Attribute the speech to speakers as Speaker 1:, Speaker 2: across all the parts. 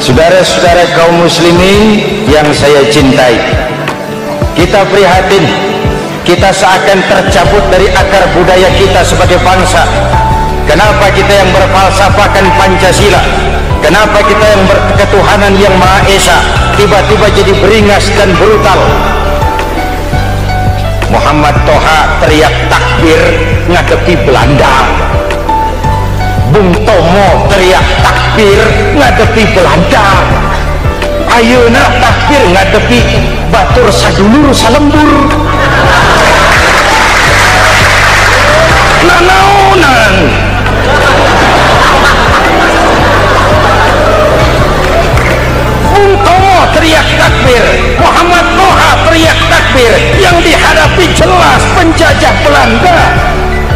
Speaker 1: Saudara-saudara kaum muslimin yang saya cintai, kita prihatin, kita seakan tercabut dari akar budaya kita sebagai bangsa. Kenapa kita yang berfalsafahkan Pancasila, kenapa kita yang berketuhanan yang Maha Esa tiba-tiba jadi beringas dan brutal? Muhammad Toha teriak takbir ngadepi Belanda, Bung Tomo teriak takbir ngadepi Belanda, ayeuna takbir ngadepi batur sadulur salembur. Nanaonan Bung Tomo teriak takbir, Muhammad Toha teriak takbir, yang dihadapi jelas penjajah Belanda.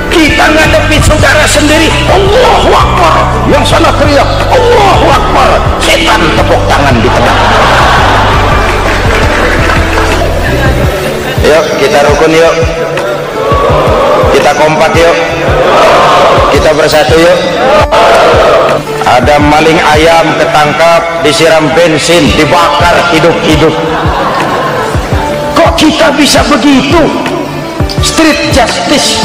Speaker 1: Kita ngadepi saudara sendiri, Allahu Akbar, yang sana teriak Allahu Akbar, setan tepuk tangan di tengah. Yuk kita rukun, yuk kita kompak, yuk kita bersatu, yuk. Ada maling ayam ketangkap, disiram bensin, dibakar hidup-hidup. Kok kita bisa begitu? Street justice,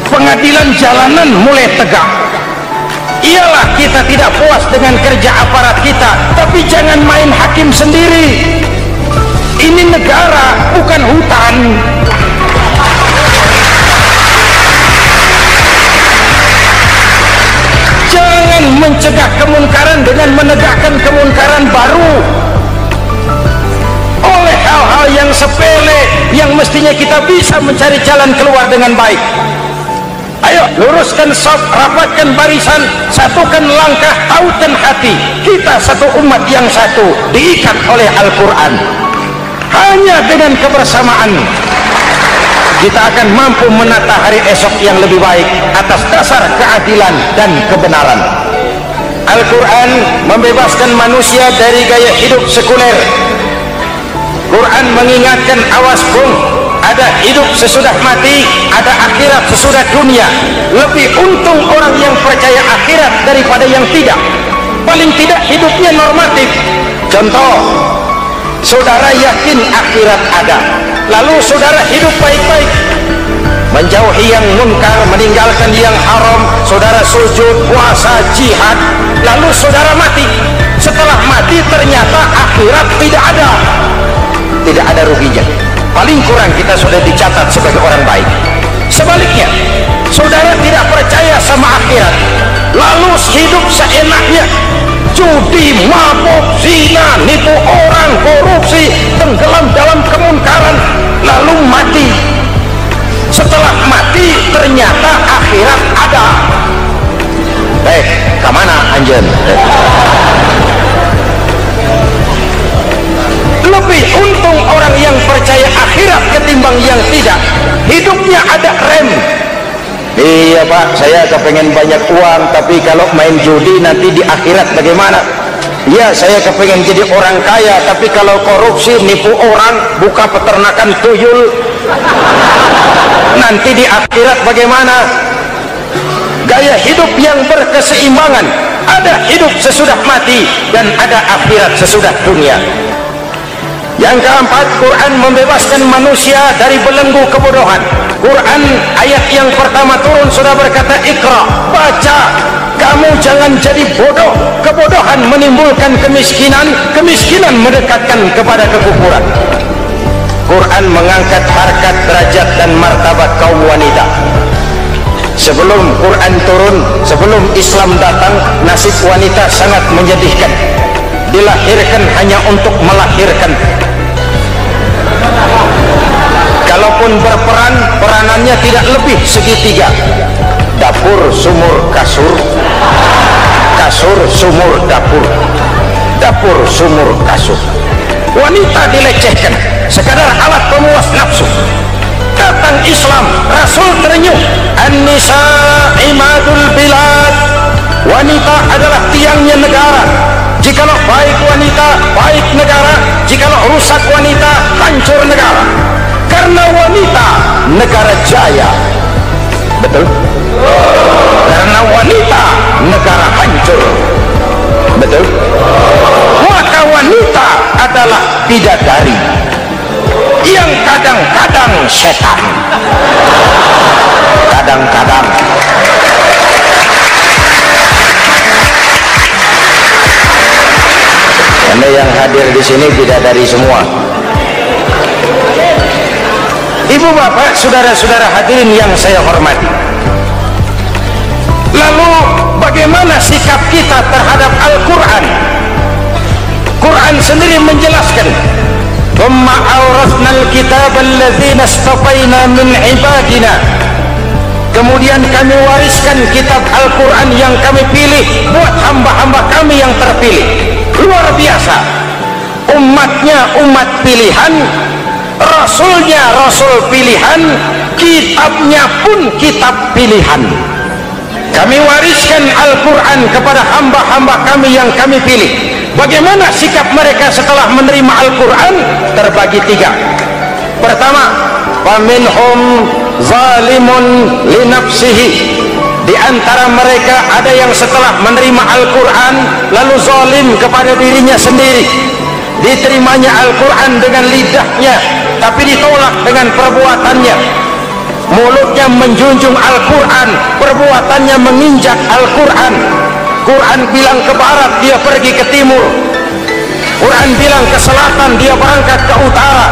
Speaker 1: pengadilan jalanan mulai tegak. Iyalah kita tidak puas dengan kerja aparat kita, tapi jangan main hakim sendiri. Ini negara, bukan hutan. Jangan mencegah kemungkaran dengan menegakkan kemungkaran baru. Oleh hal-hal yang sepele yang mestinya kita bisa mencari jalan keluar dengan baik. Ayo luruskan saf, rapatkan barisan, satukan langkah, tautan hati. Kita satu umat yang satu, diikat oleh Al-Quran. Hanya dengan kebersamaan kita akan mampu menata hari esok yang lebih baik atas dasar keadilan dan kebenaran. Al-Quran membebaskan manusia dari gaya hidup sekuler. Quran mengingatkan, awas bung, ada hidup sesudah mati, ada akhirat sesudah dunia. Lebih untung orang yang percaya akhirat daripada yang tidak. Paling tidak hidupnya normatif. Contoh, saudara yakin akhirat ada, lalu saudara hidup baik-baik, menjauhi yang munkar, meninggalkan yang haram, saudara sujud, puasa, jihad, lalu saudara mati. Setelah mati ternyata akhirat tidak ada. Tidak ada ruginya. Paling kurang kita sudah dicatat sebagai orang baik. Sebaliknya, saudara tidak percaya sama akhirat, lalu hidup seenaknya, judi, mabuk, zina, nipu orang, korupsi, tenggelam dalam kemunkaran, lalu mati. Setelah mati ternyata akhirat ada. Kemana anjen? Lebih untung orang yang percaya akhirat ketimbang yang tidak. Hidupnya ada rem. Iya pak, saya kepengen banyak uang, tapi kalau main judi nanti di akhirat bagaimana? Ya, saya kepengen jadi orang kaya, tapi kalau korupsi, nipu orang, buka peternakan tuyul, nanti di akhirat bagaimana? Gaya hidup yang berkeseimbangan, ada hidup sesudah mati dan ada akhirat sesudah dunia. Yang keempat, Quran membebaskan manusia dari belenggu kebodohan. Quran ayat yang pertama turun sudah berkata, Iqra, baca, kamu jangan jadi bodoh. Kebodohan menimbulkan kemiskinan, kemiskinan mendekatkan kepada kekufuran. Quran mengangkat harkat, derajat dan martabat kaum wanita. Sebelum Quran turun, sebelum Islam datang, nasib wanita sangat menyedihkan. Dilahirkan hanya untuk melahirkan. Kalaupun berperan, peranannya tidak lebih segitiga. Dapur, sumur, kasur, kasur, sumur, dapur, dapur, sumur, kasur. Wanita dilecehkan, sekadar alat pemuas nafsu. Datang Islam, Rasul terenyuh, An-nisa imadul bilad, wanita adalah tiangnya negara. Jikalau baik wanita, baik negara. Jikalau rusak wanita, hancur negara. Karena wanita, negara jaya. Betul? Karena wanita, negara hancur. Betul? kita adalah bidadari yang kadang-kadang setan, kadang-kadang. Anda yang hadir di sini bidadari semua. Ibu bapak, saudara-saudara hadirin yang saya hormati, lalu bagaimana sikap kita terhadap Al-Quran? Quran sendiri menjelaskan, "Thumma awrasnal kitab alladzina istafaina min ibadina." Kemudian kami wariskan kitab Al-Quran yang kami pilih buat hamba-hamba kami yang terpilih. Luar biasa, umatnya umat pilihan, rasulnya rasul pilihan, kitabnya pun kitab pilihan. Kami wariskan Al-Quran kepada hamba-hamba kami yang kami pilih. Bagaimana sikap mereka setelah menerima Al-Quran? Terbagi tiga. Pertama, faminhum zalimun linafsihi. Di antara mereka ada yang setelah menerima Al-Quran lalu zalim kepada dirinya sendiri. Diterimanya Al-Quran dengan lidahnya, tapi ditolak dengan perbuatannya. Mulutnya menjunjung Al-Quran, perbuatannya menginjak Al-Quran. Quran bilang ke barat, dia pergi ke timur. Quran bilang ke selatan, dia berangkat ke utara.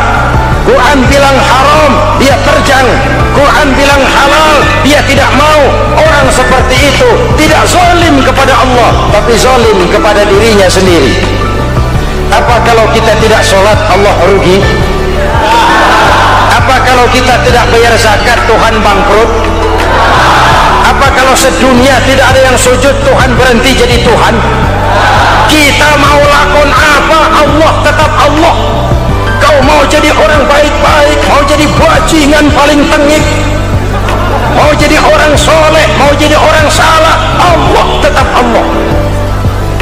Speaker 1: Quran bilang haram, dia terjang. Quran bilang halal, dia tidak mau. Orang seperti itu tidak zalim kepada Allah, tapi zalim kepada dirinya sendiri. Apa kalau kita tidak sholat, Allah rugi? Apa kalau kita tidak bayar zakat, Tuhan bangkrut? Apa kalau sedunia tidak ada yang sujud, Tuhan berhenti jadi Tuhan? Kita mau lakon apa, Allah tetap Allah. Kau mau jadi orang baik-baik, mau jadi bajingan paling tengik, mau jadi orang soleh, mau jadi orang salah, Allah tetap Allah.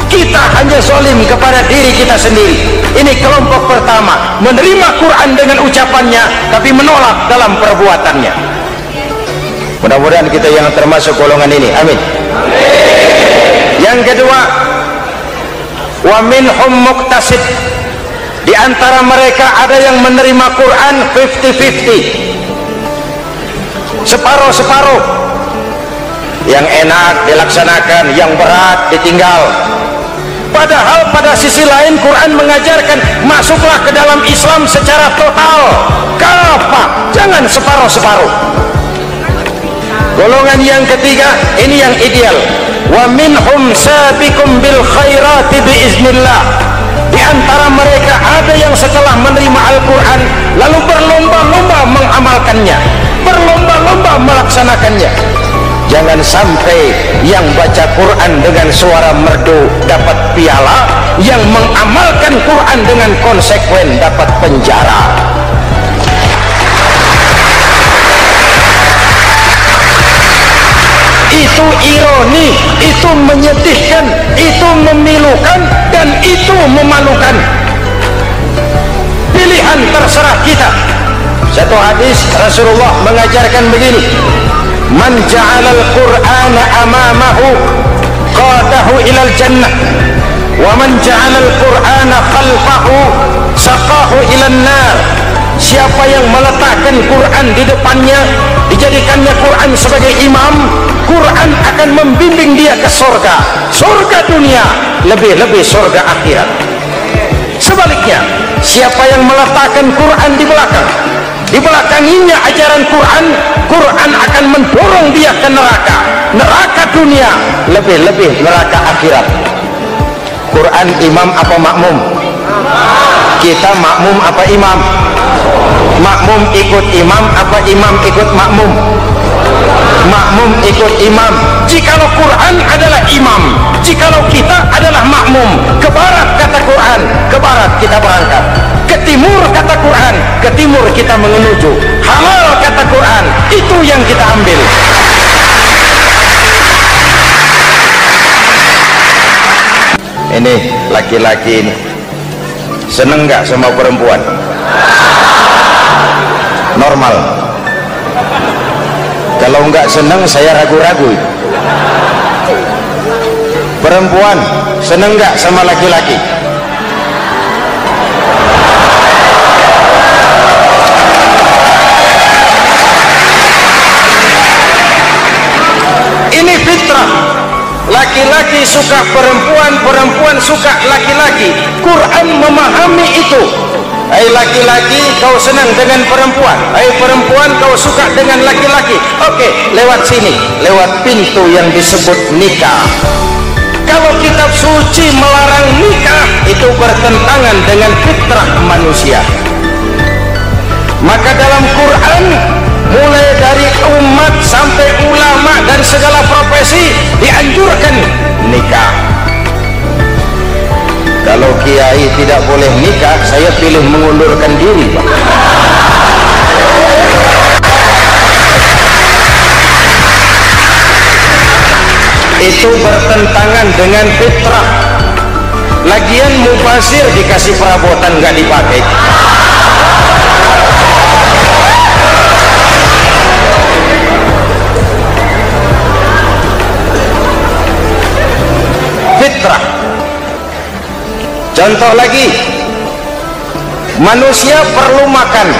Speaker 1: Kita hanya zalim kepada diri kita sendiri. Ini kelompok pertama, menerima Quran dengan ucapannya tapi menolak dalam perbuatannya. Mudah-mudahan kita yang termasuk golongan ini, amin. Yang kedua, wa minhum muqtasid. Di antara mereka ada yang menerima Quran 50-50, separuh-separuh. Yang enak dilaksanakan, yang berat ditinggal. Padahal pada sisi lain Quran mengajarkan masuklah ke dalam Islam secara total, kafah, jangan separuh-separuh. Golongan yang ketiga, ini yang ideal, wa minhum sabiqum bil khairati biiznillah. Di antara mereka ada yang setelah menerima Al-Quran lalu berlomba-lomba mengamalkannya, berlomba-lomba melaksanakannya. Jangan sampai yang baca Quran dengan suara merdu dapat piala, yang mengamalkan Quran dengan konsekuen dapat penjara. Itu ironi, itu menyedihkan, itu memilukan, dan itu memalukan. Pilihan terserah kita. Satu hadis Rasulullah mengajarkan begini, man ja'alal qur'ana amamahu qadahu ilal jannah, wa man ja'alal qur'ana khalfahu saqahu ilan nar. Siapa yang meletakkan Quran di depannya, dijadikannya Quran sebagai imam, Quran akan membimbing dia ke surga, surga dunia, lebih-lebih surga akhirat. Sebaliknya, siapa yang meletakkan Quran di belakang, dibelakanginya ajaran Quran, Quran akan mendorong dia ke neraka, neraka dunia, lebih-lebih neraka akhirat. Quran imam apa makmum? Kita makmum apa imam? Makmum ikut imam apa imam ikut makmum? Makmum ikut imam. Jikalau Quran adalah imam, jikalau kita adalah makmum, ke barat kata Quran, ke barat kita berangkat. Ke timur kata Quran, ke timur kita menuju. Halal kata Quran, itu yang kita ambil. Ini laki-laki ini seneng nggak sama perempuan? Normal. Kalau nggak seneng saya ragu-ragu. Perempuan seneng nggak sama laki-laki? suka perempuan, perempuan suka laki-laki. Quran memahami itu. Hai laki-laki, kau senang dengan perempuan, hai perempuan, kau suka dengan laki-laki. Oke, lewat sini, lewat pintu yang disebut nikah. Kalau kitab suci melarang nikah, itu bertentangan dengan fitrah manusia. Maka dalam Quran, mulai dari umat sampai ulama dan segala profesi dianjurkan nikah. Kalau kiai tidak boleh nikah, saya pilih mengundurkan diri, Pak. Itu bertentangan dengan fitrah. Lagian mubazir dikasih perabotan nggak dipakai. Fitrah. Contoh lagi, manusia perlu makan.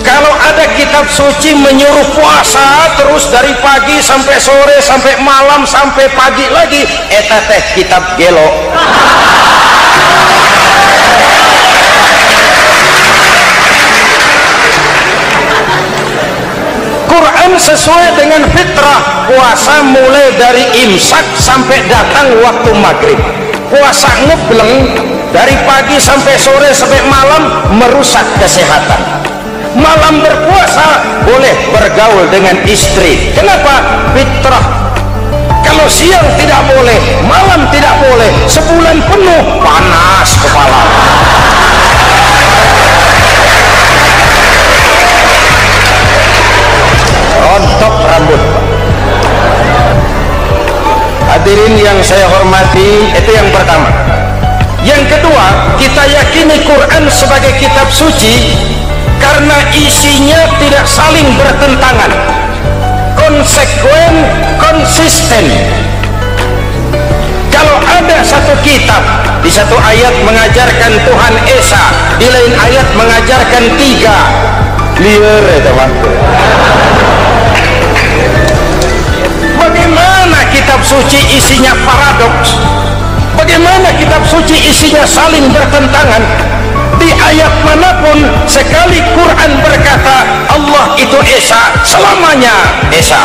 Speaker 1: Kalau ada kitab suci menyuruh puasa terus dari pagi sampai sore sampai malam sampai pagi lagi, eta teh kitab gelo. Quran sesuai dengan fitrah. Puasa mulai dari imsak sampai datang waktu maghrib. Puasa ngebleng dari pagi sampai sore sampai malam merusak kesehatan. Malam berpuasa boleh bergaul dengan istri. Kenapa? Fitrah. Kalau siang tidak boleh, malam tidak boleh, sebulan penuh panas kepala. Rontok rambut. Hadirin yang saya hormati, itu yang pertama. Yang kedua, kita yakini Quran sebagai kitab suci karena isinya tidak saling bertentangan, konsekuen, konsisten. Kalau ada satu kitab, di satu ayat mengajarkan Tuhan Esa, di lain ayat mengajarkan tiga, liar ya teman. Bagaimana kitab suci isinya paradoks? Bagaimana kitab suci isinya saling bertentangan? Di ayat manapun sekali Quran berkata Allah itu Esa, selamanya Esa.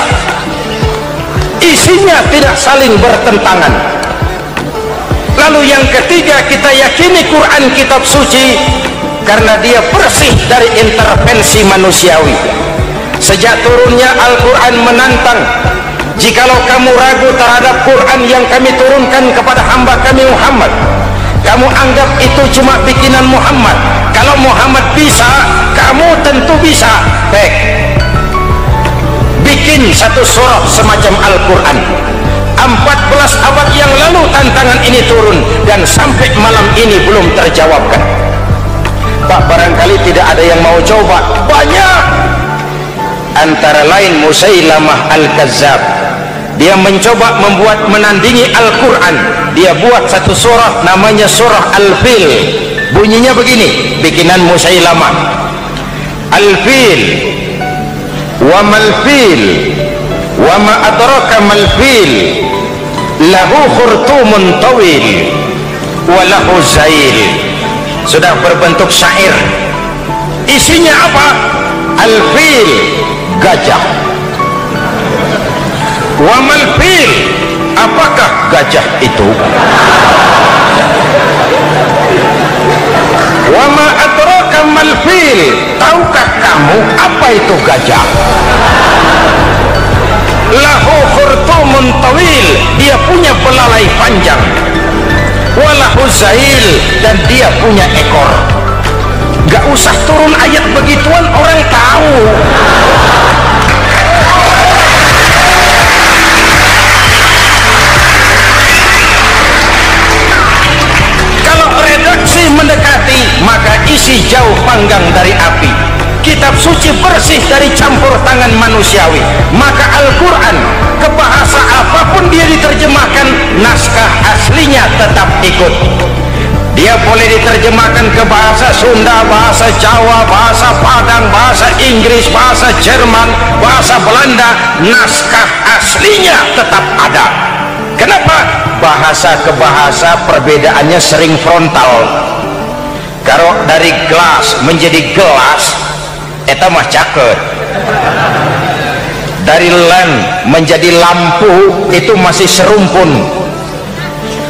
Speaker 1: Isinya tidak saling bertentangan. Lalu yang ketiga, kita yakini Quran kitab suci karena dia bersih dari intervensi manusiawi. Sejak turunnya Al-Quran menantang, jikalau kamu ragu terhadap Quran yang kami turunkan kepada hamba kami Muhammad, kamu anggap itu cuma bikinan Muhammad. Kalau Muhammad bisa, kamu tentu bisa. Baik, bikin satu surah semacam Al-Quran. 14 abad yang lalu tantangan ini turun dan sampai malam ini belum terjawabkan. Pak, barangkali tidak ada yang mau coba. Banyak. Antara lain Musailamah Al-Kazzab, dia mencoba membuat menandingi Al-Quran. Dia buat satu surah namanya surah Al-Fil. Bunyinya begini, bikinan Musailamah. Al-Fil wa mal-fil wa ma adraka mal-fil lahu khurtumun tawil wa lahu zail. Sudah berbentuk syair. Isinya apa? Al-Fil, gajah. Wa mal-fil, apakah gajah itu? Wa ma adraka mal-fil, tahukah kamu apa itu gajah? Lahu khurtumun tawil, dia punya belalai panjang. Wa lahu zail, dan dia punya ekor. Gak usah turun ayat begituan, orang tahu. Mendekati, maka isi jauh panggang dari api. Kitab suci bersih dari campur tangan manusiawi. Maka Al-Quran, ke bahasa apapun dia diterjemahkan, naskah aslinya tetap ikut. Dia boleh diterjemahkan ke bahasa Sunda, bahasa Jawa, bahasa Padang, bahasa Inggris, bahasa Jerman, bahasa Belanda, naskah aslinya tetap ada. Kenapa? Bahasa ke bahasa perbedaannya sering frontal. Kalau dari gelas menjadi gelas, eta mah caket. Dari lamp menjadi lampu, itu masih serumpun.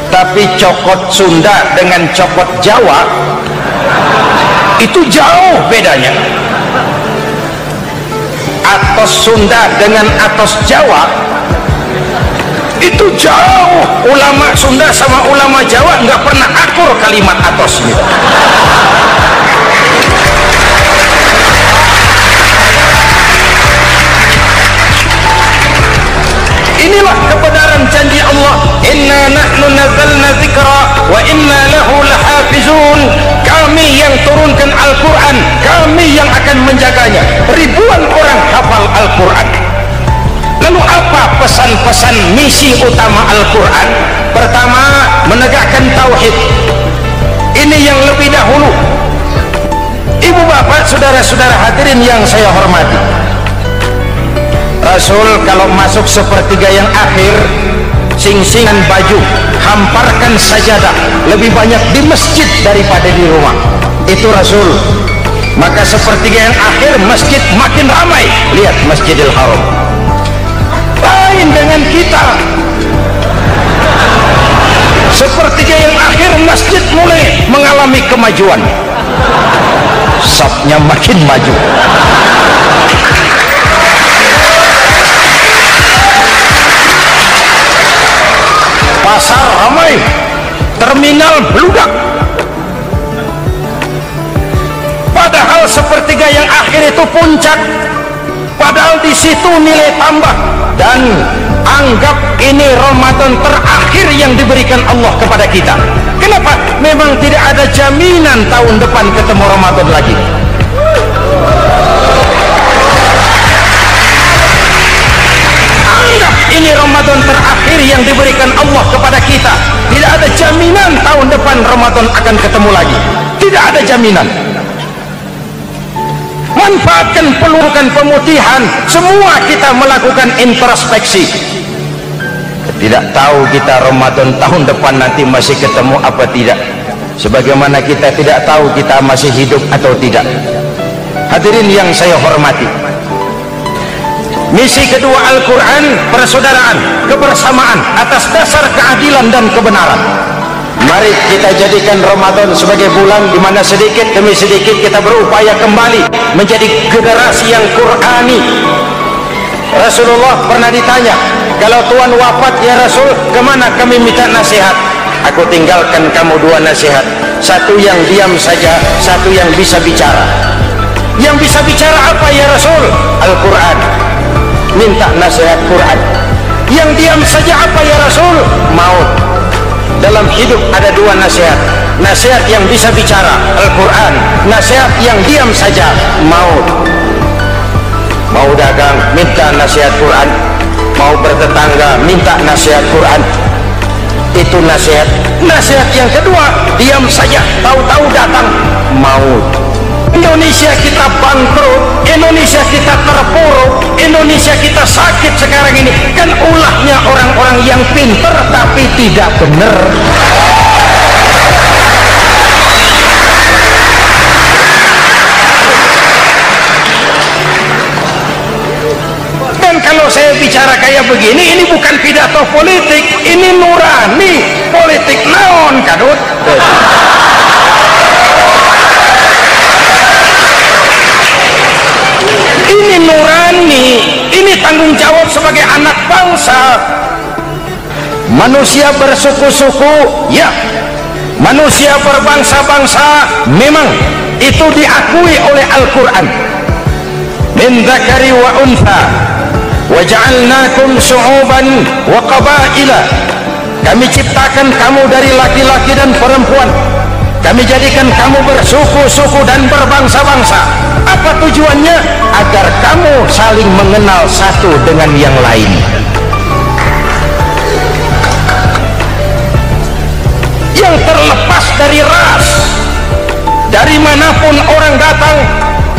Speaker 1: Tapi cokot Sunda dengan cokot Jawa itu jauh bedanya. Atos Sunda dengan atos Jawa itu jauh. Ulama Sunda sama ulama Jawa nggak pernah akur kalimat atos gitu. Inilah kebenaran janji Allah, inna nahnu nazzalna dzikra wa inna lahu lahafizun. Kami yang turunkan Al-Quran, kami yang akan menjaganya. Ribuan orang hafal Al-Quran. Lalu apa pesan-pesan misi utama Al-Quran? Pertama, menegakkan tauhid. Ini yang lebih dahulu. Ibu bapak, saudara-saudara hadirin yang saya hormati, Rasul kalau masuk sepertiga yang akhir, sing-singan baju, hamparkan sajadah, lebih banyak di masjid daripada di rumah. Itu Rasul. Maka sepertiga yang akhir masjid makin ramai. Lihat Masjidil Haram. Lain dengan kita. Sepertiga yang akhir masjid mulai mengalami kemajuan. Safnya makin maju. Pasar ramai, terminal beludak. Padahal sepertiga yang akhir itu puncak. Padahal di situ nilai tambah. Dan anggap ini Ramadan terakhir yang diberikan Allah kepada kita. Kenapa? Memang tidak ada jaminan tahun depan ketemu Ramadan lagi. Anggap ini Ramadan terakhir yang diberikan Allah kepada kita. Tidak ada jaminan tahun depan Ramadan akan ketemu lagi. Tidak ada jaminan. Manfaatkan pelukan pemutihan. Semua kita melakukan introspeksi. Tidak tahu kita Ramadan tahun depan nanti masih ketemu apa tidak. Sebagaimana kita tidak tahu kita masih hidup atau tidak. Hadirin yang saya hormati, misi kedua Al-Quran, persaudaraan, kebersamaan atas dasar keadilan dan kebenaran. Mari kita jadikan Ramadan sebagai bulan di mana sedikit demi sedikit kita berupaya kembali menjadi generasi yang Qurani. Rasulullah pernah ditanya, kalau Tuhan wafat ya Rasul, kemana kami minta nasihat? Aku tinggalkan kamu dua nasihat, satu yang diam saja, satu yang bisa bicara. Yang bisa bicara apa ya Rasul? Al-Quran. Minta nasihat Quran. Yang diam saja apa ya Rasul? Maut. Dalam hidup ada dua nasihat. Nasihat yang bisa bicara, Al-Quran. Nasihat yang diam saja, maut. Mau dagang, minta nasihat Quran. Mau bertetangga, minta nasihat Quran. Itu nasihat. Nasihat yang kedua, diam saja, tahu-tahu datang maut. Indonesia kita bangkrut, Indonesia kita terpuruk, Indonesia kita sakit sekarang ini kan ulahnya orang-orang yang pintar tapi tidak benar. Dan kalau saya bicara kayak begini, ini bukan pidato politik, ini nurani. Politik naon kadut. Ini nurani, ini tanggung jawab sebagai anak bangsa. Manusia bersuku-suku, ya. Manusia berbangsa-bangsa, memang itu diakui oleh Al-Quran. Min dzakari wa untha wa ja'alnakum syu'uban wa qabaila. Kami ciptakan kamu dari laki-laki dan perempuan. Kami jadikan kamu bersuku-suku dan berbangsa-bangsa. Apa tujuannya? Agar kamu saling mengenal satu dengan yang lain. Yang terlepas dari ras, dari manapun orang datang,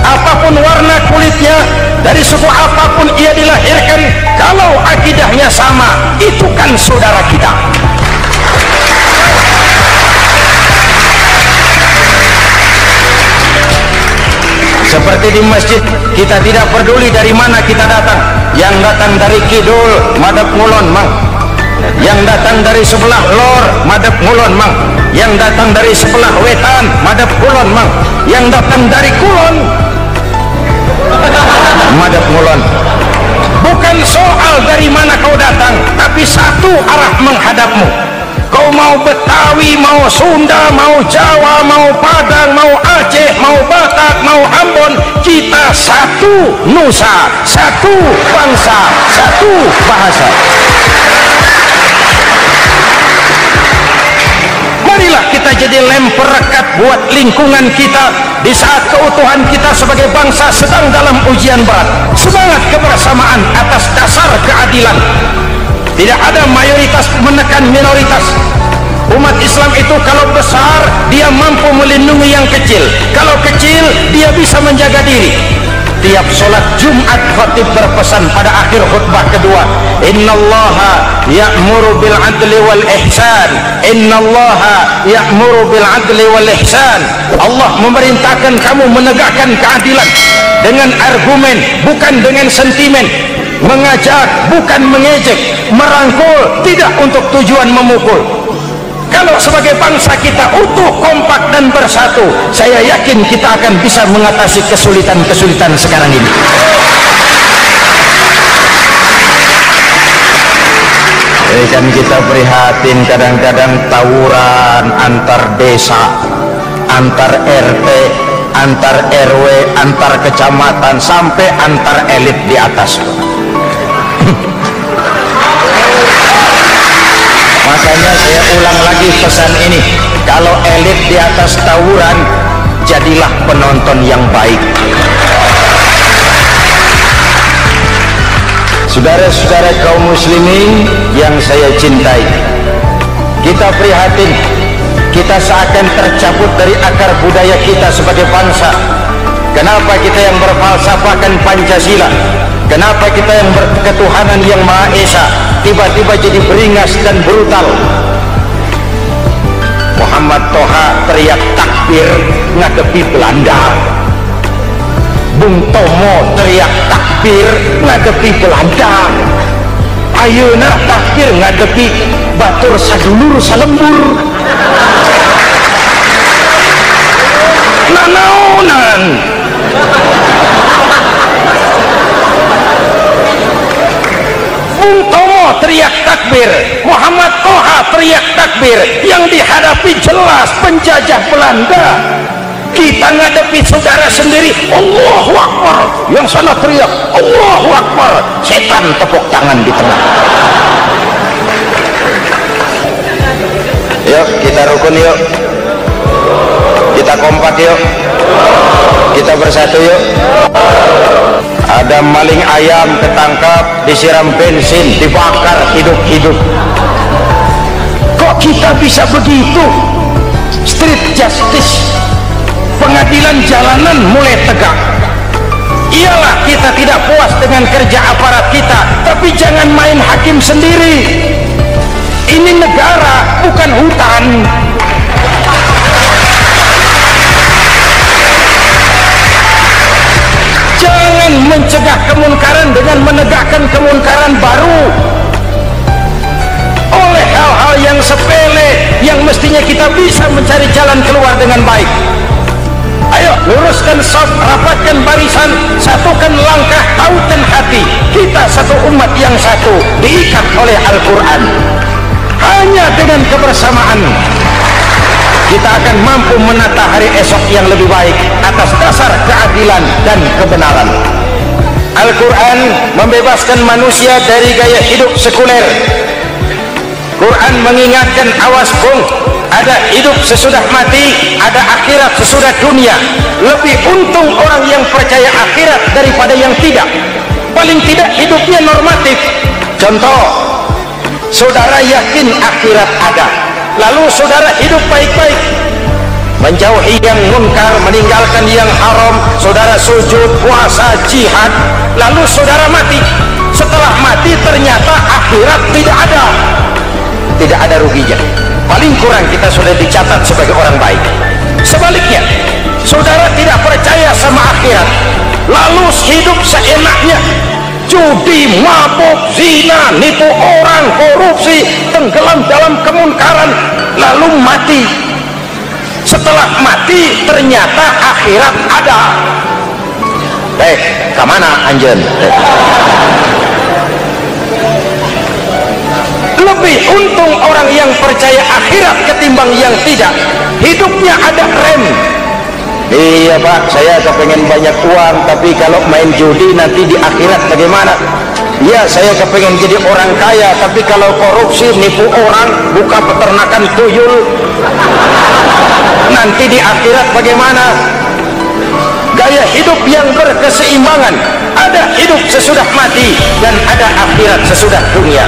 Speaker 1: apapun warna kulitnya, dari suku apapun ia dilahirkan, kalau akidahnya sama, itu kan saudara kita. Seperti di masjid, kita tidak peduli dari mana kita datang. Yang datang dari kidul, madhab ngulon mang. Yang datang dari sebelah lor, madhab ngulon mang. Yang datang dari sebelah wetan, madhab kulon mang. Yang datang dari kulon, madhab ngulon. Bukan soal dari mana kau datang, tapi satu arah menghadapmu. Kau mau Betawi, mau Sunda, mau Jawa, mau Padang, mau Aceh, mau Batak, mau Ambon, kita satu nusa, satu bangsa, satu bahasa. Marilah kita jadi lem perekat buat lingkungan kita di saat keutuhan kita sebagai bangsa sedang dalam ujian berat. Semangat kebersamaan atas dasar keadilan. Tidak ada mayoritas menekan minoritas. Umat Islam itu kalau besar, dia mampu melindungi yang kecil. Kalau kecil, dia bisa menjaga diri. Tiap sholat Jumat khatib berpesan pada akhir khutbah kedua, innallaha ya'muru bil adli wal ihsan, innallaha ya'muru bil adli wal ihsan. Allah memerintahkan kamu menegakkan keadilan dengan argumen, bukan dengan sentimen. Mengajak, bukan mengejek. Merangkul, tidak untuk tujuan memukul. Kalau sebagai bangsa kita utuh, kompak dan bersatu, saya yakin kita akan bisa mengatasi kesulitan-kesulitan sekarang ini. Kan kita prihatin kadang-kadang tawuran antar desa, antar RT, antar RW, antar kecamatan, sampai antar elit di atas. Makanya saya ulang lagi pesan ini, kalau elit di atas tawuran, jadilah penonton yang baik. Saudara-saudara kaum muslimin yang saya cintai, kita prihatin, kita seakan tercabut dari akar budaya kita sebagai bangsa. Kenapa kita yang berfalsafahkan Pancasila, kenapa kita yang berketuhanan yang Maha Esa tiba-tiba jadi beringas dan brutal? Muhammad Toha teriak takbir ngadepi Belanda, Bung Tomo teriak takbir ngadepi Belanda, ayeuna takbir ngadepi batur sadulur salembur. Nanaonan Bung Tomo teriak takbir, Muhammad Toha teriak takbir, yang dihadapi jelas penjajah Belanda. Kita ngadepi saudara sendiri, Allahu Akbar, yang sana teriak Allahu Akbar, setan tepuk tangan di tengah. Yuk kita rukun, yuk kita kompak, yuk kita bersatu, yuk. Ada maling ayam ketangkap, disiram bensin, dibakar hidup-hidup. Kok kita bisa begitu? Street justice, pengadilan jalanan mulai tegak. Iyalah kita tidak puas dengan kerja aparat kita, tapi jangan main hakim sendiri. Ini negara, bukan hutan. Jangan mencegah kemunkaran dengan menegakkan kemunkaran baru. Oleh hal-hal yang sepele yang mestinya kita bisa mencari jalan keluar dengan baik. Ayo luruskan saf, rapatkan barisan, satukan langkah, tautan hati. Kita satu umat yang satu, diikat oleh Al-Quran. Hanya dengan kebersamaan kita akan mampu menata hari esok yang lebih baik atas dasar keadilan dan kebenaran. Al-Quran membebaskan manusia dari gaya hidup sekuler. Quran mengingatkan, awas bung, ada hidup sesudah mati, ada akhirat sesudah dunia. Lebih untung orang yang percaya akhirat daripada yang tidak. Paling tidak hidupnya normatif. Contoh, saudara yakin akhirat ada, lalu saudara hidup baik-baik, menjauhi yang munkar, meninggalkan yang haram, saudara sujud, puasa, jihad, lalu saudara mati. Setelah mati ternyata akhirat tidak ada ruginya. Paling kurang kita sudah dicatat sebagai orang baik. Sebaliknya, saudara tidak percaya sama akhirat, lalu hidup seenaknya, judi, mabuk, zina, nipu orang, korupsi, tenggelam dalam kemunkaran, lalu mati. Setelah mati ternyata akhirat ada. Kemana anjen? Lebih untung orang yang percaya akhirat ketimbang yang tidak. Hidupnya ada rem. Iya Pak, saya kepengen banyak uang, tapi kalau main judi nanti di akhirat bagaimana? Ya, saya kepengen jadi orang kaya, tapi kalau korupsi, nipu orang, buka peternakan tuyul, nanti di akhirat bagaimana? Gaya hidup yang berkeseimbangan, ada hidup sesudah mati dan ada akhirat sesudah dunia.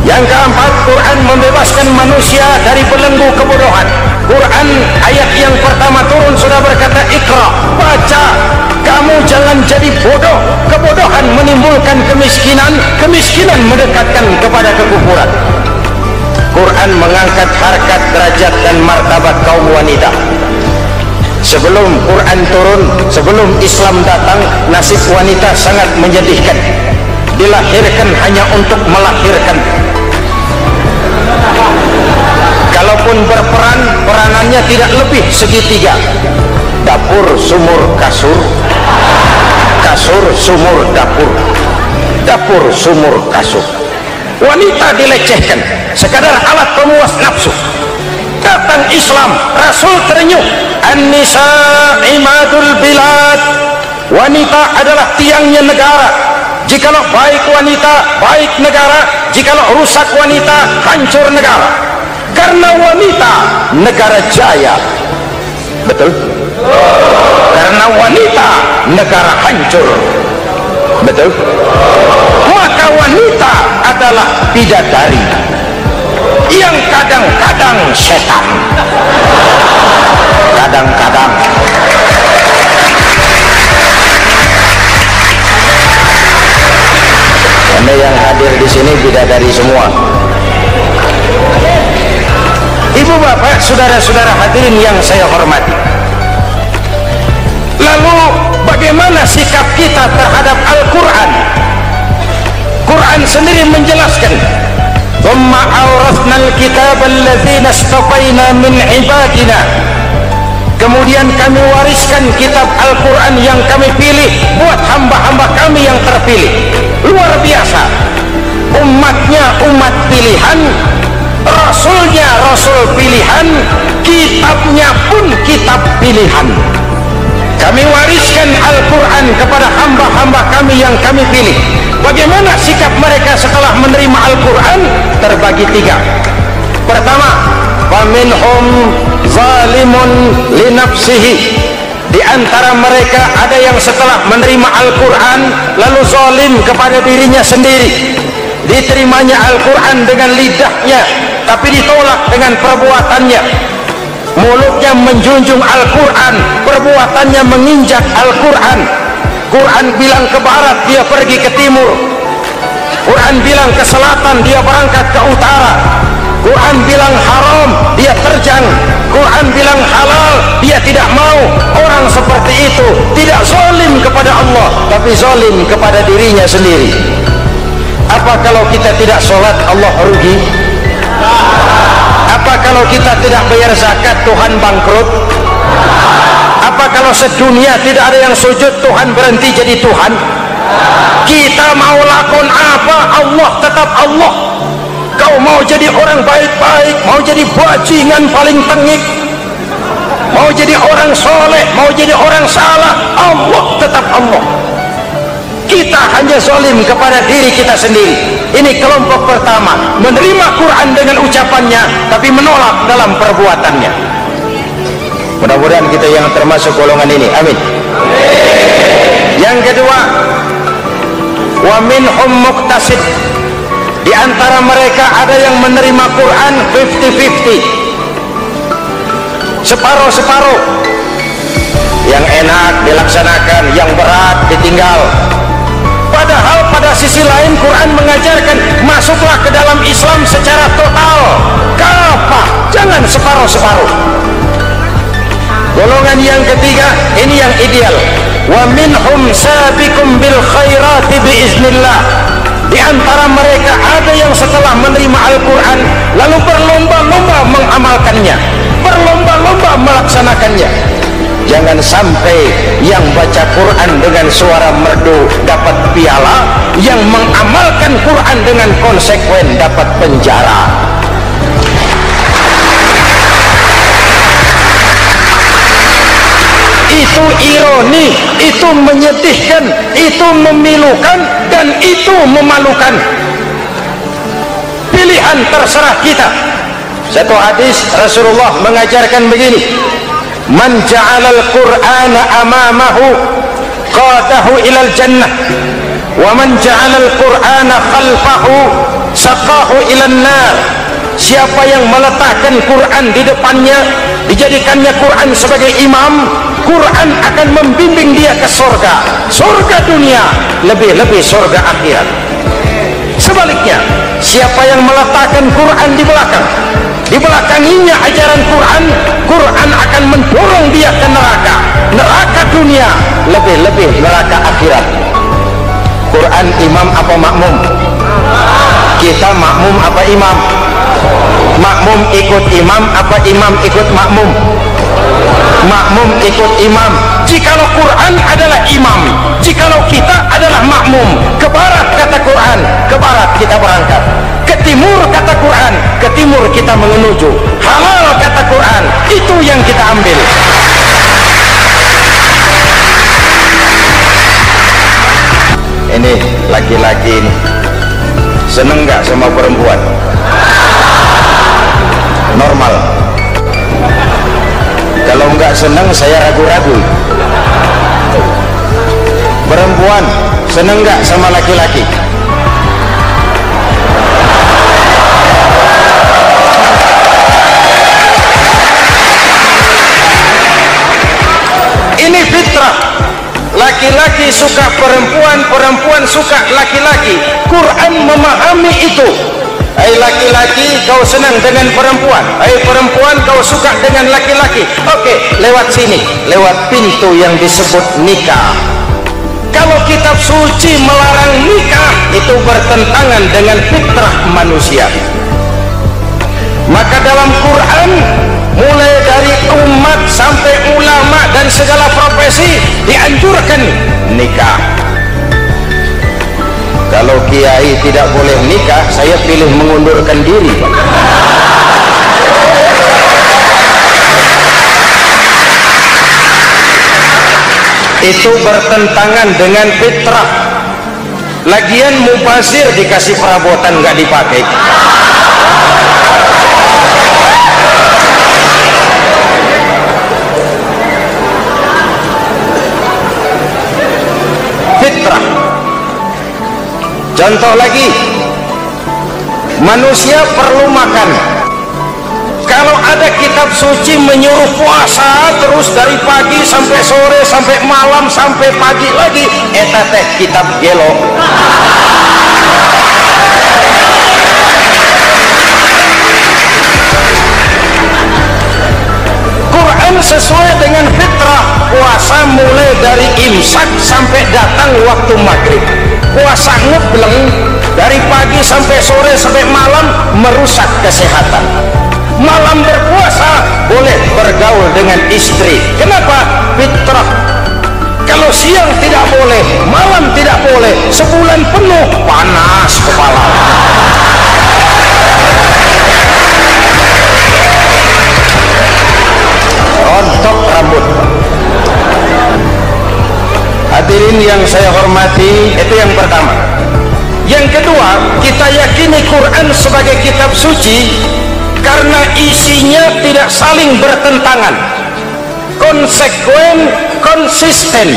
Speaker 1: Yang keempat, Quran membebaskan manusia dari belenggu kebodohan. Quran ayat yang pertama turun sudah berkata, Iqra, baca, kamu jangan jadi bodoh. Kebodohan menimbulkan kemiskinan, kemiskinan mendekatkan kepada kekufuran. Quran mengangkat harkat, derajat dan martabat kaum wanita. Sebelum Quran turun, sebelum Islam datang, nasib wanita sangat menyedihkan. Dilahirkan hanya untuk melahirkan. Kalaupun berperan, peranannya tidak lebih segitiga. Dapur, sumur, kasur. Kasur, sumur, dapur. Dapur, sumur, kasur. Wanita dilecehkan, sekadar alat pemuas nafsu. Datang Islam, Rasul terenyuh, An-nisa imadul bilad. Wanita adalah tiangnya negara. Jikalau baik wanita, baik negara. Jikalau rusak wanita, hancur negara. Karena wanita, negara jaya. Betul? Karena wanita, negara hancur. Betul? Maka wanita adalah bidadari yang kadang-kadang setan. Kadang-kadang. Anda yang hadir di sini bidadari semua. Ibu bapak, saudara-saudara hadirin yang saya hormati. Lalu bagaimana sikap kita terhadap Al-Quran? Quran sendiri menjelaskan, ثُمَّ أَوْرَثْنَا الْكِتَابَ الَّذِينَ اصْطَفَيْنَا مِنْ عِبَادِنَا. Kemudian kami wariskan kitab Al-Quran yang kami pilih buat hamba-hamba kami yang terpilih. Luar biasa. Umatnya umat pilihan, Rasulnya Rasul pilihan, kitabnya pun kitab pilihan. Kami wariskan Al-Quran kepada hamba-hamba kami yang kami pilih. Bagaimana sikap mereka setelah menerima Al-Quran? Terbagi tiga. Pertama, faminhum zalimun linafsihi. Di antara mereka ada yang setelah menerima Al-Quran lalu zalim kepada dirinya sendiri. Diterimanya Al-Quran dengan lidahnya, tapi ditolak dengan perbuatannya. Mulutnya menjunjung Al-Quran, perbuatannya menginjak Al-Quran. Quran bilang ke barat, dia pergi ke timur. Quran bilang ke selatan, dia berangkat ke utara. Quran bilang haram, dia terjang. Quran bilang halal, dia tidak mau. Orang seperti itu tidak zalim kepada Allah, tapi zalim kepada dirinya sendiri. Apa kalau kita tidak sholat, Allah rugi? Apa kalau kita tidak bayar zakat, Tuhan bangkrut? Apa kalau sedunia tidak ada yang sujud, Tuhan berhenti jadi Tuhan? Kita mau lakon apa, Allah tetap Allah. Kau mau jadi orang baik-baik, mau jadi bajingan paling tengik, mau jadi orang soleh, mau jadi orang salah, Allah tetap Allah. Kita hanya zalim kepada diri kita sendiri. Ini kelompok pertama, menerima Quran dengan ucapannya tapi menolak dalam perbuatannya. Mudah-mudahan kita yang termasuk golongan ini, amin. Yang kedua, wa minhum muqtasid. Di antara mereka ada yang menerima Quran 50-50. separuh-separuh, yang enak dilaksanakan, yang berat ditinggal. Padahal pada sisi lain Quran mengajarkan masuklah ke dalam Islam secara total, kafah, jangan separuh-separuh. Golongan yang ketiga, ini yang ideal, wa minhum sabiqum bil khairati biiznillah. Di antara mereka ada yang setelah menerima Al-Quran lalu berlomba-lomba mengamalkannya, berlomba-lomba melaksanakannya. Jangan sampai yang baca Quran dengan suara merdu dapat piala, yang mengamalkan Quran dengan konsekuen dapat penjara. Itu ironi, itu menyedihkan, itu memilukan, dan itu memalukan. Pilihan terserah kita. Satu hadis Rasulullah mengajarkan begini, man ja'alal qur'ana amamahu qadahu ilal jannah, wa man ja'alal qur'ana khalfahu saqahu ilan nar. Siapa yang meletakkan Quran di depannya, dijadikannya Quran sebagai imam, Quran akan membimbing dia ke surga, surga dunia, lebih-lebih surga akhirat. Sebaliknya, siapa yang meletakkan Quran di belakang, dibelakanginya ajaran Quran, Quran akan mendorong dia ke neraka, neraka dunia, lebih-lebih neraka akhirat. Quran imam apa makmum? Kita makmum apa imam? Makmum ikut imam apa imam ikut makmum? Makmum ikut imam. Jikalau Quran adalah imam, jikalau kita adalah makmum, ke barat kata Quran, ke barat kita berangkat, ke timur kata Quran, ke timur kita menuju, halal kata Quran, itu yang kita ambil. Ini laki-laki ini seneng gak sama perempuan? Normal. Kalau nggak senang saya ragu-ragu. Perempuan senang nggak sama laki-laki? Ini fitrah. Laki-laki suka perempuan, perempuan suka laki-laki. Quran memahami itu. Hai laki-laki, kau senang dengan perempuan, hai perempuan, kau suka dengan laki-laki. Oke, lewat sini, lewat pintu yang disebut nikah. Kalau kitab suci melarang nikah, itu bertentangan dengan fitrah manusia. Maka dalam Quran, mulai dari umat sampai ulama dan segala profesi dianjurkan nikah. Kalau kiai tidak boleh nikah, saya pilih mengundurkan diri. Itu bertentangan dengan fitrah. Lagian mubazir dikasih perabotan nggak dipakai. Fitrah. Contoh lagi, manusia perlu makan. Kalau ada kitab suci menyuruh puasa terus dari pagi sampai sore sampai malam sampai pagi lagi, eta teh kitab gelo. Quran sesuai dengan fitrah, puasa mulai dari imsak sampai datang waktu maghrib. Puasa ngebleng dari pagi sampai sore sampai malam merusak kesehatan. Malam berpuasa boleh bergaul dengan istri. Kenapa? Fitrah. Kalau siang tidak boleh, malam tidak boleh, sebulan penuh panas kepala. Rontok rambut. Hadirin yang saya hormati, itu yang pertama. Yang kedua, kita yakini Quran sebagai kitab suci karena isinya tidak saling bertentangan, konsekuen, konsisten.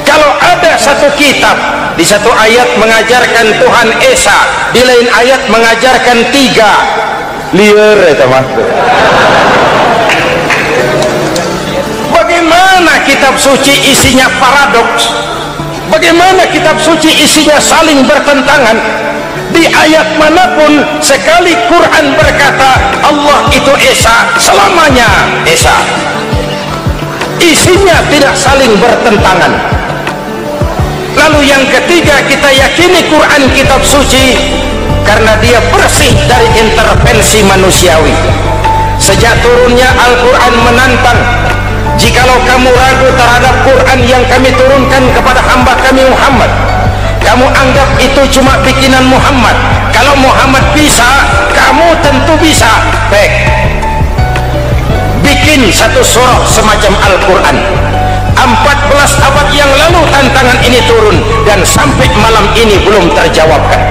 Speaker 1: Kalau ada satu kitab, di satu ayat mengajarkan Tuhan Esa, di lain ayat mengajarkan tiga, liar itu mah. bagaimana kitab suci isinya paradoks, bagaimana kitab suci isinya saling bertentangan. Di ayat manapun sekali Quran berkata Allah itu Esa, selamanya Esa, isinya tidak saling bertentangan. Lalu yang ketiga, kita yakini Quran kitab suci karena dia bersih dari intervensi manusiawi. Sejak turunnya Al-Quran menantang, jikalau kamu ragu terhadap Quran yang kami turunkan kepada hamba kami Muhammad, kamu anggap itu cuma bikinan Muhammad. Kalau Muhammad bisa, kamu tentu bisa. Baik, bikin satu surah semacam Al-Quran. 14 abad yang lalu tantangan ini turun dan sampai malam ini belum terjawabkan.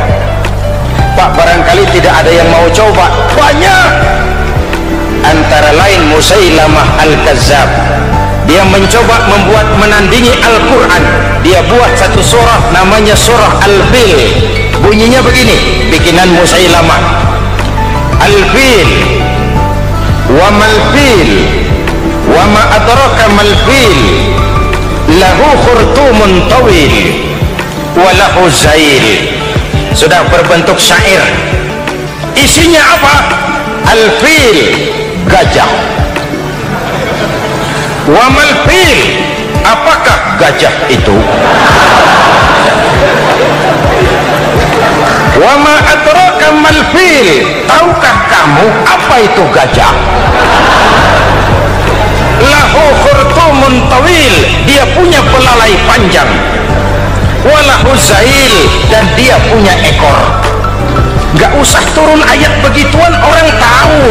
Speaker 1: Pak, barangkali tidak ada yang mau coba. Banyak, antara lain Musailamah Al-Kazzab. Dia mencoba membuat menandingi Al-Quran. Dia buat satu surah namanya surah Al-Fil. Bunyinya begini, bikinan Musailamah. Al-Fil, wa mal-fil, wa ma adraka mal-fil, lahu khurtumun tawil, wa lahu zail. Sudah berbentuk syair. Isinya apa? Al-Fil, gajah. Wa mal-fil, apakah gajah itu? Wa ma adraka mal-fil, tahukah kamu apa itu gajah? Lahu khurtumun tawil, dia punya belalai panjang. Wa lahu zail, dan dia punya ekor. Gak usah turun ayat begituan, orang tahu.